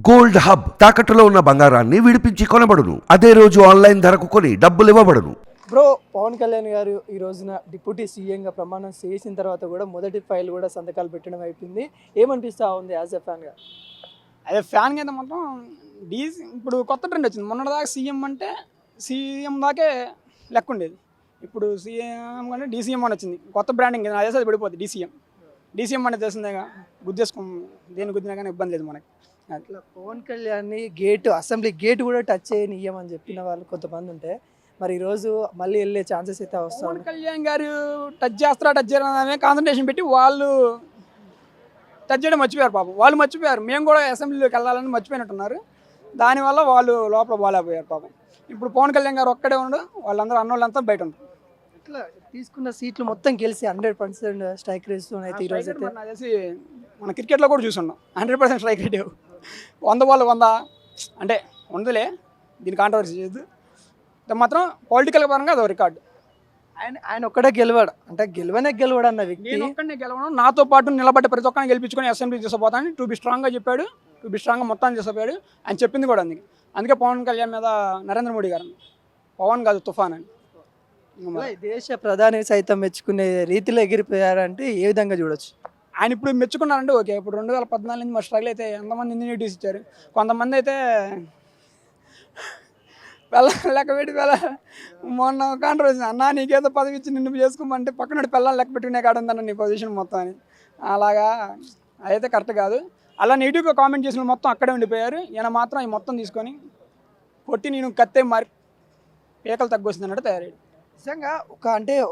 Gold hub తాకట్టులో ఉన్న బంగారాన్ని విడిపించి కొనబడును. అదే రోజు ఆన్లైన్ ధరకు కొని డబ్బులు ఇవ్వబడును. బ్రో, పవన్ కళ్యాణ్ గారు ఈ రోజున డిప్యూటీ సీఎంగా ప్రమాణం చేసిన తర్వాత కూడా మొదటి ఫైల్ కూడా సంతకాలు పెట్టడం అయిపోయింది. ఏమనిపిస్తా ఉంది యాజ్ ఎ ఫ్యాన్గా? అదే ఫ్యాన్గా అయితే మొత్తం ఇప్పుడు కొత్త ట్రెండ్ వచ్చింది. మొన్నటిదాకా సీఎం అంటే సీఎం దాకే లెక్క ఉండేది. ఇప్పుడు సీఎం అంటే డీసీఎం అని వచ్చింది. కొత్త బ్రాండింగ్ అదే అది పడిపోతుంది. డీసీఎం అంటే తెలిసిందేగా, గుద్దేసుకో దేని గుద్దినా కానీ ఇబ్బంది లేదు మనకి. అట్లా పవన్ కళ్యాణ్ని అసెంబ్లీ గేట్ కూడా టచ్ చేయనియ్యమని చెప్పిన వాళ్ళు కొంతమంది ఉంటే, మరి ఈరోజు మళ్ళీ వెళ్ళే ఛాన్సెస్ అయితే వస్తాయి. పవన్ కళ్యాణ్ గారు టచ్ చేయడమే కాన్సన్ట్రేషన్ పెట్టి వాళ్ళు టచ్ చేయడం మర్చిపోయారు. పాపం వాళ్ళు మర్చిపోయారు. మేము కూడా అసెంబ్లీలోకి వెళ్ళాలని మర్చిపోయినట్టున్నారు. దానివల్ల వాళ్ళు లోపల బాలేకపోయారు పాపం. ఇప్పుడు పవన్ కళ్యాణ్ గారు ఒక్కడే ఉండు, వాళ్ళందరూ అన్నోళ్ళంతా బయట ఉంటారు. ఇట్లా తీసుకున్న సీట్లు మొత్తం గెలిచి 100% స్ట్రైక్ రేస్ అయితే ఈరోజు అయితే నాకు తెలిసి మన క్రికెట్లో కూడా చూసున్నాం. 100% స్ట్రైక్ రేట్ 100 బాల్ 100 అంటే ఉండదులే, దీని కాంట్రవర్సీ చేయదు. మాత్రం పొలిటికల్ పరంగా అదో రికార్డు. ఆయన ఒక్కడే గెలవాడు అంటే గెలవడు అన్న వ్యక్తి. నేను ఒక్కడనే గెలవను, నాతో పాటు నిలబడ్డ ప్రతి ఒక్కరిని గెలిపించుకొని అసెంబ్లీ తీసుకుపోతాను. టు బి స్ట్రాంగ్గా చెప్పాడు. టు బి స్ట్రాంగ్గా మొత్తాన్ని తీసుకుపోయాడు. ఆయన చెప్పింది కూడా అందుకే పవన్ కళ్యాణ్ మీద నరేంద్ర మోడీ గారు పవన్ కాదు తుఫాన్ అని దేశ ప్రధాని సైతం మెచ్చుకునే రీతిలో ఎగిరిపోయారంటే ఏ విధంగా చూడొచ్చు? ఆయన ఇప్పుడు మెచ్చుకున్నారంటే ఓకే. ఇప్పుడు 2014 నుంచి మా స్ట్రగుల్ అయితే ఎంతమంది ఇంజనీర్స్ ఇచ్చారు. కొంతమంది అయితే లెక్క పెట్టి మొన్న కాంట్రవర్సీ అన్నా నీకేదో పదవి ఇచ్చి నిన్ను చేసుకోమంటే పక్కన పిల్లలు లెక్క పెట్టుకునే కాడుందన్న నీ పొజిషన్ మొత్తం అని. అలాగా అదైతే కరెక్ట్ కాదు. అలా నెగిటివ్గా కామెంట్ చేసిన మొత్తం అక్కడే ఉండిపోయారు. ఈయన మాత్రం ఈ మొత్తం తీసుకొని కొట్టి నేను కత్తే మారి పేకలు తగ్గొస్తుంది అన్నట్టు తయారయ్యాడు. నిజంగా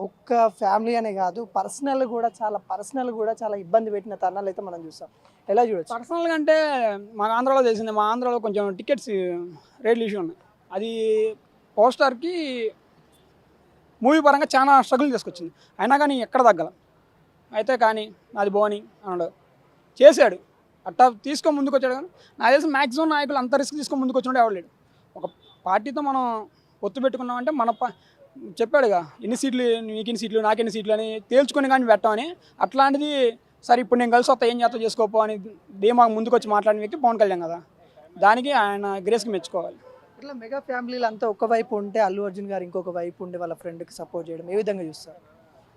ఒక్క ఫ్యామిలీ అనే కాదు, పర్సనల్ కూడా చాలా ఇబ్బంది పెట్టిన తరుణాలు అయితే మనం చూస్తాం. ఎలా చూడొచ్చు? పర్సనల్గా అంటే మా ఆంధ్రాలో తెలిసింది. మా ఆంధ్రాలో కొంచెం టికెట్స్ రేట్లు ఇష్యూ ఉన్నాయి. అది పవర్ స్టార్కి మూవీ పరంగా చాలా స్ట్రగుల్ తీసుకొచ్చింది. అయినా కానీ ఎక్కడ తగ్గల. అయితే కానీ అది బోని అన్నాడు, చేశాడు. అట్టా తీసుకొని ముందుకు వచ్చాడు. కానీ నాకు తెలిసి మ్యాక్సిమం నాయకులు అంత రిస్క్ తీసుకొని ముందుకు వచ్చినట్టు ఎవడలేడు. ఒక పార్టీతో మనం పొత్తు పెట్టుకున్నామంటే చెప్పాడుగా ఎన్ని సీట్లు, నీకు ఎన్ని సీట్లు, నాకెన్ని సీట్లు అని తేల్చుకొని కానీ పెట్టామని. అట్లాంటిది సరే ఇప్పుడు నేను కలిసి వస్తా, ఏం చేస్తా చేసుకోపో అని ధీమాకు ముందుకు వచ్చి మాట్లాడిన వ్యక్తి పవన్ కళ్యాణ్ కదా. దానికి ఆయన గ్రేస్కి మెచ్చుకోవాలి. ఇట్లా మెగా ఫ్యామిలీలు అంతా ఒకవైపు ఉంటే అల్లు అర్జున్ గారు ఇంకొక వైపు ఉండి వాళ్ళ ఫ్రెండ్కి సపోర్ట్ చేయడం ఏ విధంగా చూస్తారు?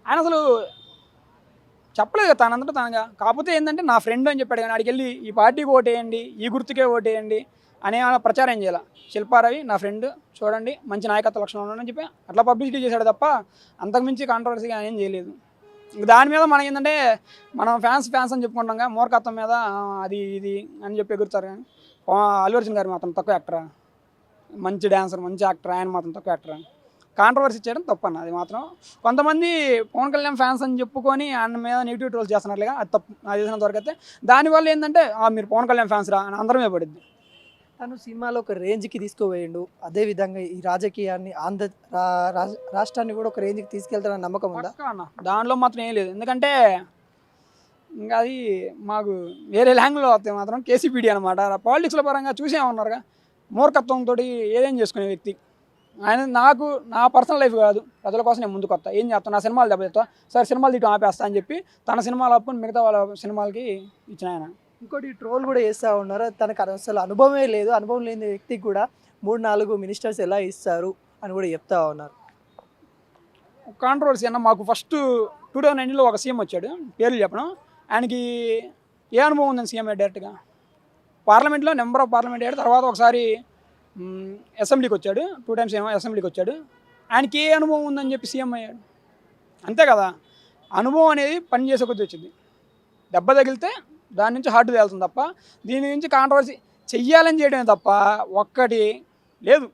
ఆయన అసలు చెప్పలేదు కదా తనంతటా తనగా. కాకపోతే ఏంటంటే నా ఫ్రెండ్ అని చెప్పాడు. కానీ అడిగి వెళ్ళి ఈ పార్టీకి ఓటేయండి, ఈ గుర్తుకే ఓటేయండి అనే ప్రచారం చేయాల. శిల్పారావి నా ఫ్రెండ్, చూడండి మంచి నాయకత్వ లక్షణం ఉన్నాడని చెప్పి అట్లా పబ్లిసిటీ చేశాడు తప్ప అంతకుమించి కాంట్రవర్సీగా ఏం చేయలేదు. దాని మీద మనకి ఏంటంటే మనం ఫ్యాన్స్ అని చెప్పుకుంటాం. మూర్ఖత్వం మీద అది ఇది అని చెప్పి ఎగురుతారు. కానీ అల్లు అర్జున్ గారు మాత్రం తక్కువ యాక్టరా, మంచి డ్యాన్సర్, మంచి యాక్టర్. ఆయన మాత్రం తక్కువ యాక్టరా. కాంట్రవర్సీ చేయడం తప్పన్న. అది మాత్రం కొంతమంది పవన్ కళ్యాణ్ ఫ్యాన్స్ అని చెప్పుకొని ఆయన మీద నెగిటివ్ ట్రోల్స్ చేస్తున్నట్లుగా అది తప్పు. నాకు చేసినంత వరకు అయితే దానివల్ల ఏంటంటే మీరు పవన్ కళ్యాణ్ ఫ్యాన్స్ రా అని అందరమే పడుద్ది. తను సినిమాలో ఒక రేంజ్కి తీసుకుపోయిండు. అదేవిధంగా ఈ రాజకీయాన్ని రాష్ట్రాన్ని కూడా ఒక రేంజ్కి తీసుకెళ్తానని నమ్మకం ఉందా? అన్న దాంట్లో మాత్రం ఏం లేదు. ఎందుకంటే ఇంకా అది మాకు వేరే లాంగ్వేజ్లో వస్తే మాత్రం కేసీపీడీ అనమాట. పాలిటిక్స్ల పరంగా చూసేమన్నారుగా, మూర్ఖత్వంతో ఏదేం చేసుకునే వ్యక్తి ఆయన. నా పర్సనల్ లైఫ్ కాదు, ప్రజల కోసం నేను ముందుకు వస్తా, ఏం చేస్తాను, నా సినిమాలు దెబ్బతిస్తా, సరే సినిమాలు తీయటం ఆపేస్తా అని చెప్పి తన సినిమాలు ఆపుకొని మిగతా వాళ్ళ సినిమాలకి ఇచ్చిన ఆయన. ఇంకోటి ట్రోల్ కూడా చేస్తూ ఉన్నారు, తనకు అసలు అనుభవమే లేదు, అనుభవం లేని వ్యక్తికి కూడా 3-4 మినిస్టర్స్ ఎలా ఇస్తారు అని కూడా చెప్తా ఉన్నారు. కాంట్రవర్సీ అన్న మాకు ఫస్ట్ 2019లో ఒక సీఎం వచ్చాడు, పేర్లు చెప్పడం. ఆయనకి ఏ అనుభవం ఉందని సీఎం డైరెక్ట్గా పార్లమెంట్లో నెంబర్ ఆఫ్ పార్లమెంట్ అయ్యాడు. తర్వాత ఒకసారి అసెంబ్లీకి వచ్చాడు, 2 times ఏమో అసెంబ్లీకి వచ్చాడు. ఆయనకి ఏ అనుభవం ఉందని చెప్పి సీఎం అయ్యాడు. అంతే కదా, అనుభవం అనేది పని చేసే కొద్దీ వచ్చింది. దెబ్బ తగిలితే దాని నుంచి హార్ట్ తేలుతుంది తప్ప దీని నుంచి కాంట్రవర్సీ చెయ్యాలని చేయడమే తప్ప ఒక్కటి లేదు.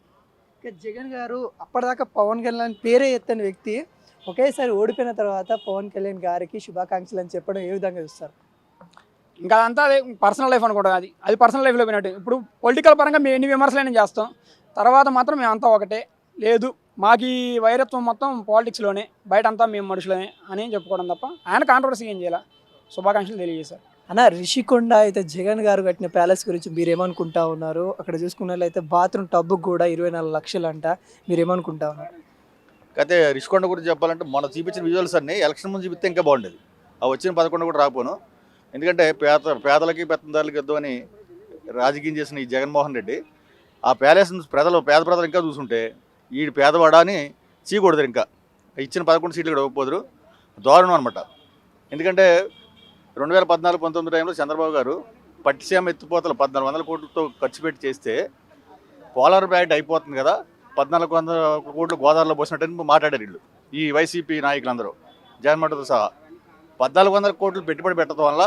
జగన్ గారు అప్పటిదాకా పవన్ కళ్యాణ్ పేరే ఎత్తని వ్యక్తి ఒకేసారి ఓడిపోయిన తర్వాత పవన్ కళ్యాణ్ గారికి శుభాకాంక్షలు అని చెప్పడం ఏ విధంగా చూస్తారు? ఇంకా అదంతా అదే పర్సనల్ లైఫ్ అనుకుంటాం. అది పర్సనల్ లైఫ్లో పోయినట్టు. ఇప్పుడు పొలిటికల్ పరంగా మేము ఎన్ని విమర్శలైనా చేస్తాం, తర్వాత మాత్రం మేమంతా ఒకటే. లేదు మాకు ఈ వైరత్వం మొత్తం పాలిటిక్స్లోనే, బయట అంతా మేము మనుషులమే అని చెప్పుకోవడం తప్ప ఆయన కాంట్రవర్సీ ఏం చేయాలి. శుభాకాంక్షలు తెలియజేశారు. అన్న, రిషికొండ అయితే జగన్ గారు కట్టిన ప్యాలెస్ గురించి మీరు ఏమనుకుంటా ఉన్నారు? అక్కడ చూసుకున్నట్లయితే బాత్రూమ్ టబ్బుకు కూడా 24 లక్షలు అంట. మీరు ఏమనుకుంటా ఉన్నారు? అయితే రిషికొండ గురించి చెప్పాలంటే మొన్న చూపించిన విజువల్స్ అన్నీ ఎలక్షన్ ముందు చూపిస్తే ఇంకా బాగుండేది. ఆ వచ్చిన 11 కూడా రాకపోను. ఎందుకంటే పేదలకి పెత్తందారులకి ఇద్దామని రాజకీయం చేసిన ఈ జగన్మోహన్ రెడ్డి ఆ ప్యాలెస్ పేద ప్రజలు ఇంకా చూసుంటే ఈ పేదవాడా అని చీకొడతారు. ఇంకా ఇచ్చిన 11 సీట్లు కూడా ఇవ్వకపోదురు. దారుణం అనమాట. ఎందుకంటే 2014-19 టైంలో చంద్రబాబు గారు పట్టిసీమ ఎత్తిపోతలు 1400 కోట్లతో ఖర్చు పెట్టి చేస్తే పోలవరం ప్రాజెక్ట్ అయిపోతుంది కదా, 1400 కోట్లు గోదావరిలో పోసినట్టు మాట్లాడారు వీళ్ళు, ఈ వైసీపీ నాయకులందరూ జగన్మోహన్తో సహా. 1400 కోట్లు పెట్టుబడి పెట్టడం వల్ల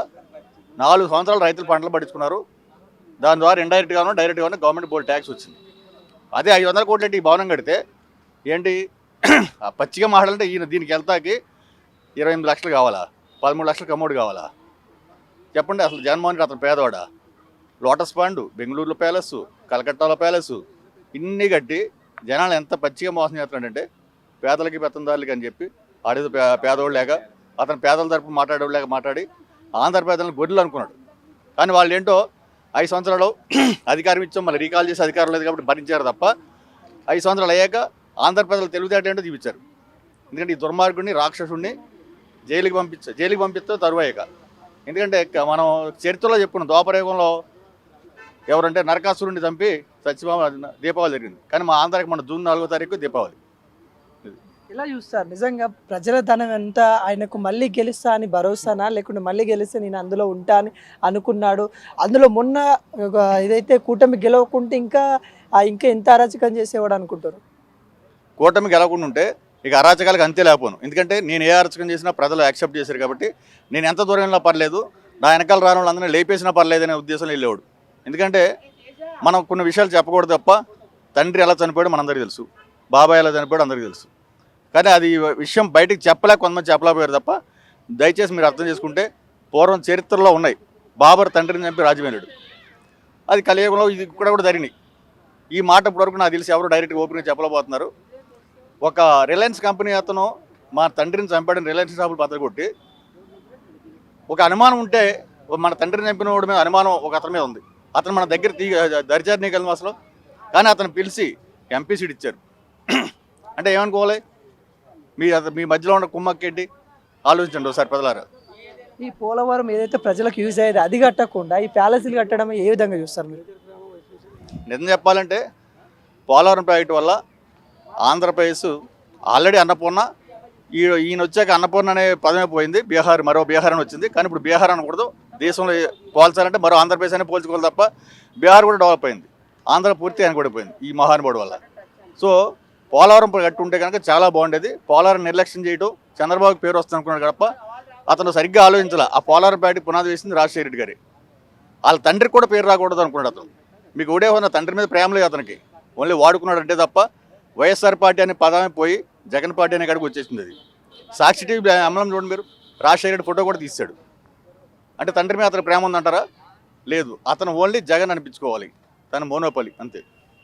4 సంవత్సరాలు రైతులు పంటలు పట్టించుకున్నారు. దాని ద్వారా ఇండైరెక్ట్గానో డైరెక్ట్గానో గవర్నమెంట్ బోర్డు ట్యాక్స్ వచ్చింది. అదే 500 కోట్లు ఈ భవనం కడితే ఏంటి పచ్చిగా మాట్లాడాలంటే ఈయన దీనికి వెళ్తాకి 28 లక్షలు కావాలా, 13 లక్షలు కమ్మోడు కావాలా చెప్పండి. అసలు జగన్మోహన్ రెడ్డి అతను పేదవాడా? లోటస్ పాండ్, బెంగళూరులో ప్యాలెస్, కలకట్టాలో ప్యాలెస్ ఇన్ని కట్టి జనాలు ఎంత పచ్చిగా మోసం చేస్తున్నాడంటే పేదలకి పెత్తందారులకి అని చెప్పి ఆడేదో పేదవాళ్ళు లేక అతను పేదల తరపు మాట్లాడేవాళ్ళు లేక మాట్లాడి ఆంధ్ర పేదలను గొర్రెలు అనుకున్నాడు. కానీ వాళ్ళు ఏంటో 5 సంవత్సరాలు అధికారం ఇచ్చాం, మళ్ళీ రీకాల్ చేసి అధికారం లేదు కాబట్టి భరించారు తప్ప 5 సంవత్సరాలు అయ్యాక ఆంధ్ర ప్రజలు తెలివితేట ఏంటో చూపించారు. ఎందుకంటే ఈ దుర్మార్గుడిని రాక్షసుడిని జైలుకి పంపిస్తే తరువాయక. ఎందుకంటే మనం చరిత్రలో చెప్పుకున్నాం, ద్వాపరయుగంలో ఎవరంటే నరకాసురుడిని చంపి సత్యభామ దీపావళి జరిగింది. కానీ మా ఆంధ్రాకి మన జూన్ 4వ తారీఖు దీపావళి. ఇలా చూస్తారు నిజంగా ప్రజల ధనం ఎంత ఆయనకు మళ్ళీ గెలుస్తా అని భరోసానా, లేకుంటే మళ్ళీ గెలిస్తే నేను అందులో ఉంటా అని అనుకున్నాడు. అందులో మొన్న ఇదైతే కూటమి గెలవకుంటే ఇంకా ఎంత అరాచకం చేసేవాడు అనుకుంటారు. కూటమి గెలవకుండా ఉంటే ఇక అరాచకాలకు అంతే లేకపోను. ఎందుకంటే నేను ఏ అరాచకం చేసినా ప్రజలు యాక్సెప్ట్ చేశారు కాబట్టి నేను ఎంత దూరంలో పర్లేదు, నా వెనకాల రాని వాళ్ళందరినీ లేపేసినా పర్లేదు అనే ఉద్దేశంలో వెళ్ళేవాడు. ఎందుకంటే మనం కొన్ని విషయాలు చెప్పకూడదు తప్ప తండ్రి ఎలా చనిపోయాడో మనందరికీ తెలుసు, బాబాయ్ ఎలా చనిపోయాడో అందరికీ తెలుసు. కానీ అది విషయం బయటికి కొంతమంది చెప్పలేకపోయారు తప్ప. దయచేసి మీరు అర్థం చేసుకుంటే పూర్వం చరిత్రలో ఉన్నాయి. బాబర్ తండ్రిని చంపి రాజమేలుడు, అది కలియుగంలో ఇది కూడా జరిగినాయి. ఈ మాట ఇప్పటివరకు నాకు తెలిసి ఎవరు డైరెక్ట్గా ఓపెన్గా చెప్పలేకపోతున్నారు. ఒక రిలయన్స్ కంపెనీ అతను మా తండ్రిని చంపాడని రిలయన్స్ షాపులు బద్దలు ఒక అనుమానం ఉంటే మన తండ్రిని చంపిన వాడి మీద అనుమానం ఒక అతని మీద ఉంది. అతను మన దగ్గర దరిచారు నీకెళ్ళిన అసలు. కానీ అతను పిలిచి ఎంపీ సీట్ ఇచ్చారు అంటే ఏమనుకోవాలి? మీ మధ్యలో ఉన్న కుమ్మక్కేంటి ఆలోచించండి ఒకసారి ప్రజలారా. ఈ పోలవరం ఏదైతే ప్రజలకు యూజ్ అయ్యేది అది కట్టకుండా ఈ ప్యాలెస్లు కట్టడం ఏ విధంగా చూస్తారు మీరు? నిజం చెప్పాలంటే పోలవరం ప్రాజెక్టు వల్ల ఆంధ్రప్రదేశ్ ఆల్రెడీ అన్నపూర్ణ, ఈయన వచ్చాక అన్నపూర్ణ అనే పదమే పోయింది, మరో బీహార్ అని వచ్చింది. కానీ ఇప్పుడు బీహార్ అనకూడదు, దేశంలో పోల్చాలంటే మరో ఆంధ్రప్రదేశ్ అనే పోల్చుకోవాలి తప్ప బీహార్ కూడా డెవలప్ అయింది. ఆంధ్ర పూర్తి అనకూడపోయింది ఈ మహానుభావుడు వల్ల. సో పోలవరం కట్టు ఉంటే కనుక చాలా బాగుండేది. పోలవరం నిర్లక్ష్యం చేయడం చంద్రబాబుకి పేరు వస్తుంది అనుకున్నాడు తప్ప అతను సరిగ్గా ఆలోచించాల. ఆ పోలవరం ప్రాజెక్టు పునాది వేసింది రాజశేఖర రెడ్డి గారి. వాళ్ళ తండ్రికి కూడా పేరు రాకూడదు అనుకున్నాడు అతను. మీకు ఒకటే ఉన్న తండ్రి మీద ప్రేమ లేదు అతనికి, ఓన్లీ వాడుకున్నాడు అంటే తప్ప వైఎస్ఆర్ పార్టీ అనే పదమే పోయి జగన్ పార్టీ అనే కాడికి వచ్చేసింది. అది సాక్షి టీవీ అమలం చూడండి మీరు, రాజశేఖర రెడ్డి ఫోటో కూడా తీశాడు. అంటే తండ్రి మీద అతను ప్రేమ ఉందంటారా? లేదు, అతను ఓన్లీ జగన్ అనిపించుకోవాలి, తన మోనోపలి అంతే.